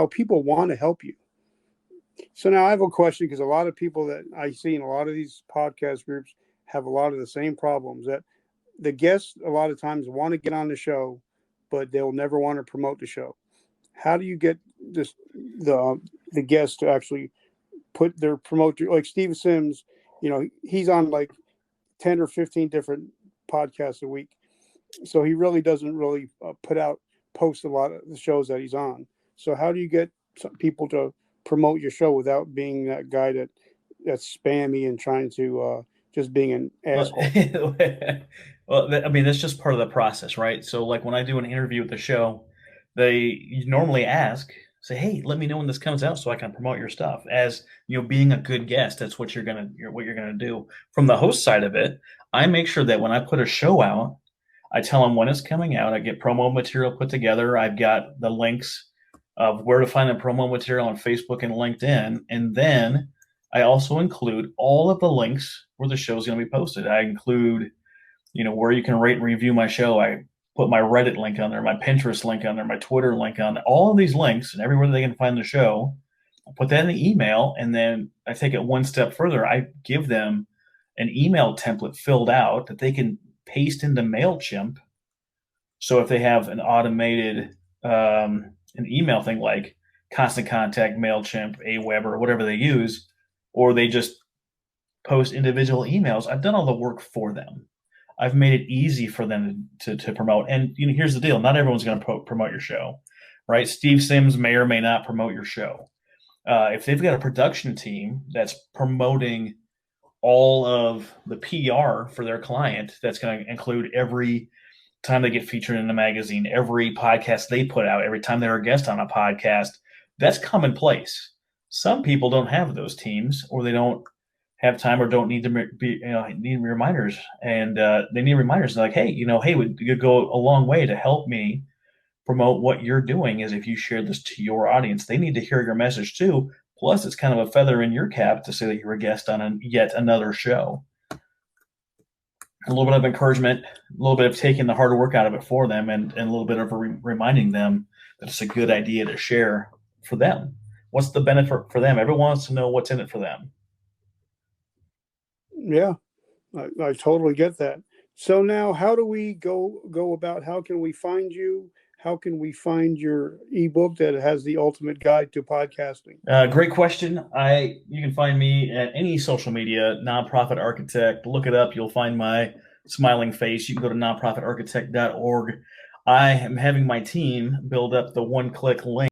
how people want to help you. So now I have a question, because a lot of people that I see in a lot of these podcast groups have a lot of the same problems, that the guests a lot of times want to get on the show, but they'll never want to promote the show. How do you get this the guests to actually put their promoter, like Steve Sims? He's on like 10 or 15 different podcasts a week, so he really doesn't really post a lot of the shows that he's on. So how do you get some people to promote your show without being that guy that's spammy and trying to just being an Well, asshole? I mean, that's just part of the process, right? So, like when I do an interview with the show, they normally ask, say, "Hey, let me know when this comes out so I can promote your stuff." As being a good guest, that's what what you're gonna do. From the host side of it, I make sure that when I put a show out, I tell them when it's coming out. I get promo material put together. I've got the links of where to find the promo material on Facebook and LinkedIn, and then I also include all of the links where the show is going to be posted. I include, where you can rate and review my show. I put my Reddit link on there, my Pinterest link on there, my Twitter link on there, all of these links, and everywhere they can find the show. I put that in the email, and then I take it one step further. I give them an email template filled out that they can paste into MailChimp. So if they have an automated an email thing like Constant Contact, MailChimp, Aweber, or whatever they use, or they just post individual emails, I've done all the work for them. I've made it easy for them to promote. And here's the deal: not everyone's going to promote your show, right? Steve Sims may or may not promote your show. If they've got a production team that's promoting all of the PR for their client, that's going to include every time they get featured in a magazine, every podcast they put out, every time they're a guest on a podcast, that's commonplace. Some people don't have those teams, or they don't have time, or don't need to be, need reminders, and they need reminders like, hey, hey, it could go a long way to help me promote what you're doing. Is if you share this to your audience, they need to hear your message too. Plus, it's kind of a feather in your cap to say that you're a guest on yet another show. A little bit of encouragement, a little bit of taking the hard work out of it for them, and a little bit of reminding them that it's a good idea to share for them. What's the benefit for them? Everyone wants to know what's in it for them. Yeah, I totally get that. So now, how do we go about? How can we find you? How can we find your ebook that has the ultimate guide to podcasting? Great question. You can find me at any social media, Nonprofit Architect. Look it up. You'll find my smiling face. You can go to nonprofitarchitect.org. I am having my team build up the one-click link